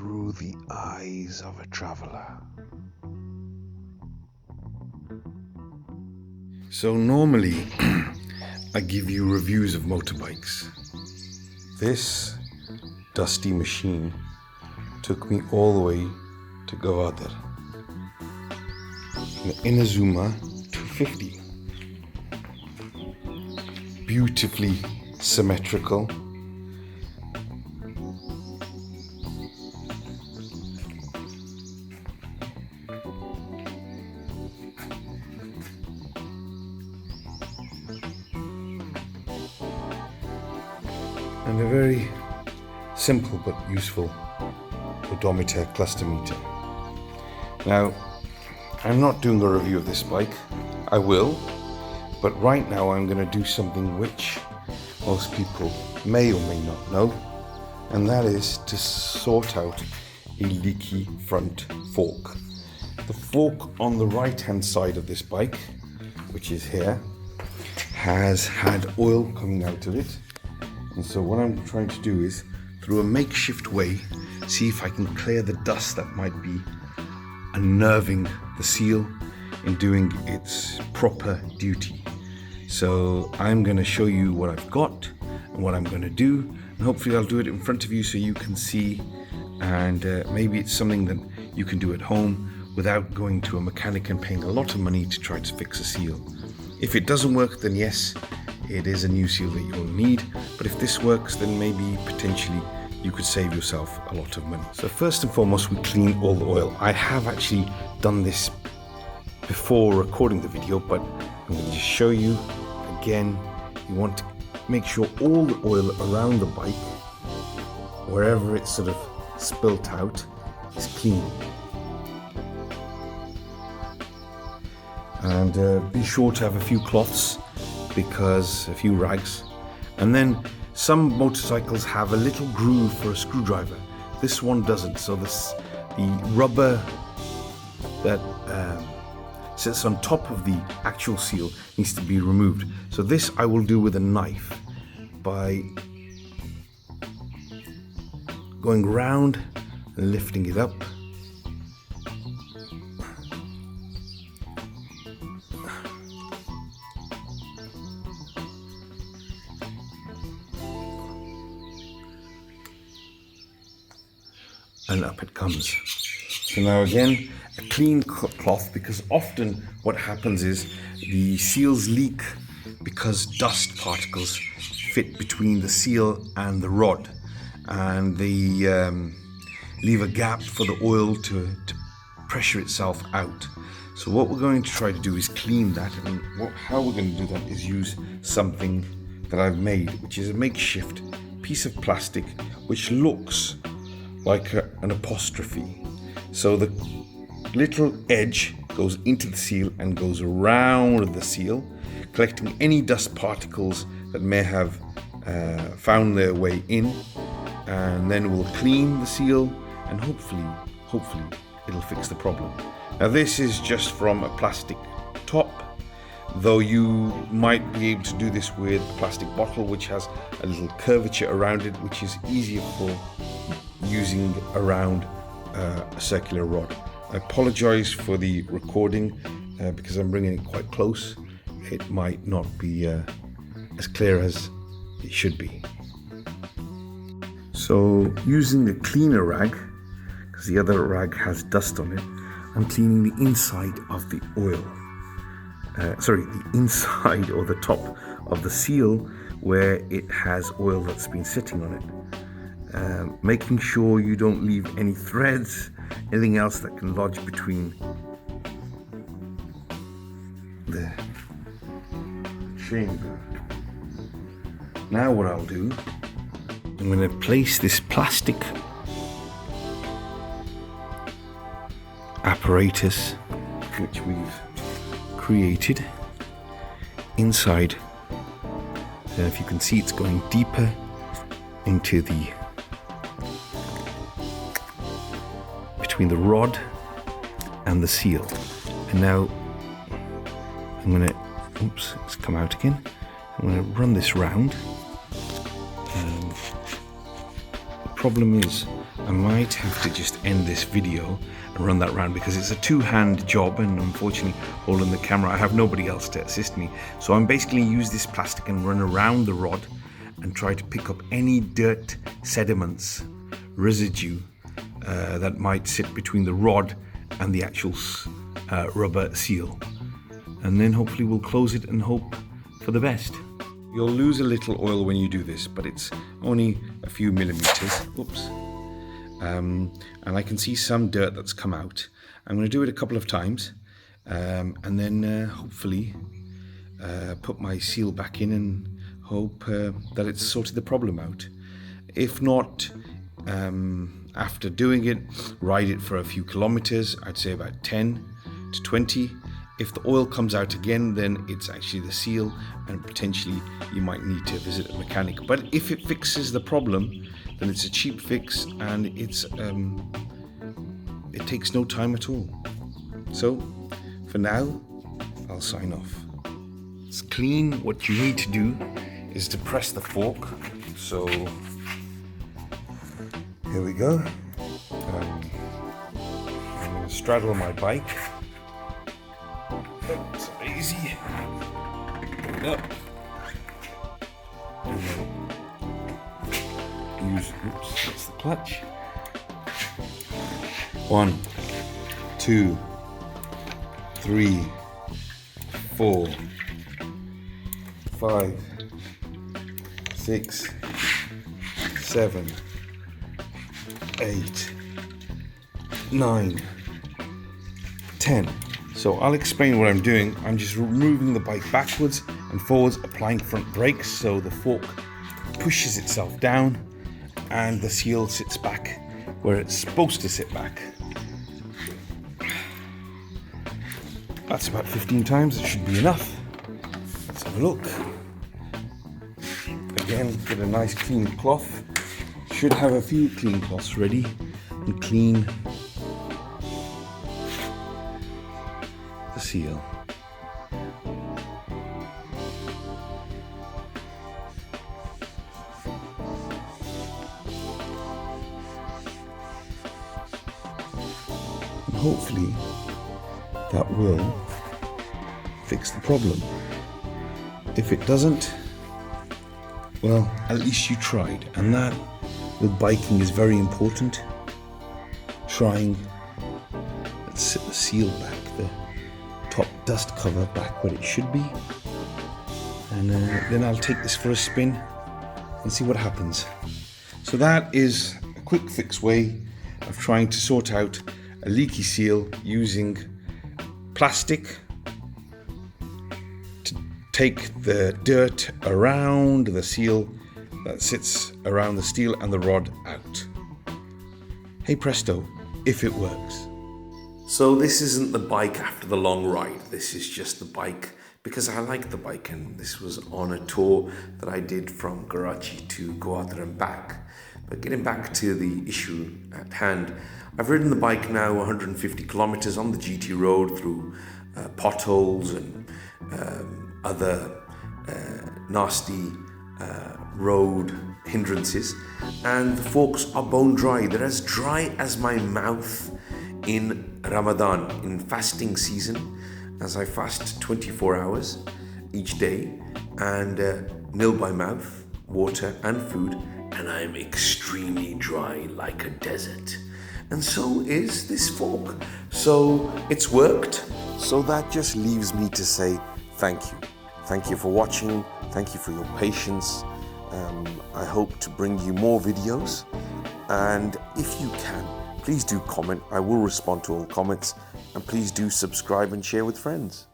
through the eyes of a traveler. So normally I give you reviews of motorbikes. This dusty machine took me all the way to Gwadar. The Inazuma 250. Beautifully symmetrical. And a very simple but useful odometer cluster meter. Now, I'm not doing a review of this bike. I will, but right now I'm going to do something which most people may or may not know, and that is to sort out a leaky front fork. The fork on the right hand side of this bike, which is here, has had oil coming out of it. And so what I'm trying to do is, through a makeshift way, see if I can clear the dust that might be unnerving the seal in doing its proper duty. So I'm going to show you what I've got and what I'm going to do, and hopefully I'll do it in front of you so you can see, and maybe it's something that you can do at home without going to a mechanic and paying a lot of money to try to fix a seal. If it doesn't work, then yes, it is a new seal that you'll need, but if this works, then maybe potentially you could save yourself a lot of money. So first and foremost, we clean all the oil. I have actually done this before recording the video, but I'm going to just show you again. You want to make sure all the oil around the bike, wherever it's sort of spilt out, is clean. And be sure to have a few cloths, because a few rags, and then some motorcycles have a little groove for a screwdriver. This one doesn't, so the rubber that sits on top of the actual seal needs to be removed. So this I will do with a knife by going round and lifting it up. And up it comes. So now again, a clean cloth, because often what happens is the seals leak because dust particles fit between the seal and the rod, and they leave a gap for the oil to pressure itself out. So what we're going to try to do is clean that, and how we're going to do that is use something that I've made, which is a makeshift piece of plastic which looks like an apostrophe. So the little edge goes into the seal and goes around the seal, collecting any dust particles that may have found their way in, and then we'll clean the seal, and hopefully it'll fix the problem. Now this is just from a plastic top, though you might be able to do this with a plastic bottle which has a little curvature around it, which is easier for using around a circular rod. I apologize for the recording because I'm bringing it quite close. It might not be as clear as it should be. So using a cleaner rag, because the other rag has dust on it, I'm cleaning the inside of the oil. The inside or the top of the seal where it has oil that's been sitting on it. Making sure you don't leave any threads, anything else that can lodge between the chamber. Now what I'll do, I'm going to place this plastic apparatus which we've created inside. And if you can see, it's going deeper into between the rod and the seal. And now I'm going to, it's come out again. I'm going to run this round. The problem is I might have to just end this video and run that round because it's a two-hand job, and unfortunately holding the camera I have nobody else to assist me, so I'm basically use this plastic and run around the rod and try to pick up any dirt, sediments, residue that might sit between the rod and the actual rubber seal, and then hopefully we'll close it and hope for the best. You'll lose a little oil when you do this, but it's only a few millimeters. Whoops. And I can see some dirt that's come out. I'm going to do it a couple of times, and then hopefully put my seal back in and hope that it's sorted the problem out. If not, after doing it, ride it for a few kilometers, I'd say about 10 to 20. If the oil comes out again, then it's actually the seal, and potentially you might need to visit a mechanic. But if it fixes the problem, then it's a cheap fix, and it takes no time at all. So for now, I'll sign off. It's clean. What you need to do is to press the fork. So here we go. I'm going to straddle my bike. It's easy. Pick it up. And then use, oops, that's the clutch. 1, 2, 3, 4, 5, 6, 7, 8, 9, 10. So I'll explain what I'm doing. I'm just moving the bike backwards and forwards, applying front brakes so the fork pushes itself down and the seal sits back where it's supposed to sit back. That's about 15 times. It should be enough. Let's have a look. Again, get a nice clean cloth. Should have a few clean cloths ready and clean the seal. And hopefully that will fix the problem. If it doesn't, well, at least you tried, and that with biking is very important. Trying, let's sit the seal back, the top dust cover back where it should be, and then I'll take this for a spin and see what happens. So that is a quick fix way of trying to sort out a leaky seal using plastic to take the dirt around the seal that sits around the steel and the rod out. Hey presto, if it works. So this isn't the bike after the long ride. This is just the bike because I like the bike, and this was on a tour that I did from Karachi to Gwadar and back. But getting back to the issue at hand, I've ridden the bike now 150 kilometers on the GT road through potholes and other nasty road hindrances, and the forks are bone dry. They're as dry as my mouth in Ramadan, in fasting season, as I fast 24 hours each day and nil by mouth, water and food, and I'm extremely dry like a desert. And so is this fork. So it's worked. So that just leaves me to say thank you. Thank you for watching. Thank you for your patience. I hope to bring you more videos. And if you can, please do comment. I will respond to all comments. And please do subscribe and share with friends.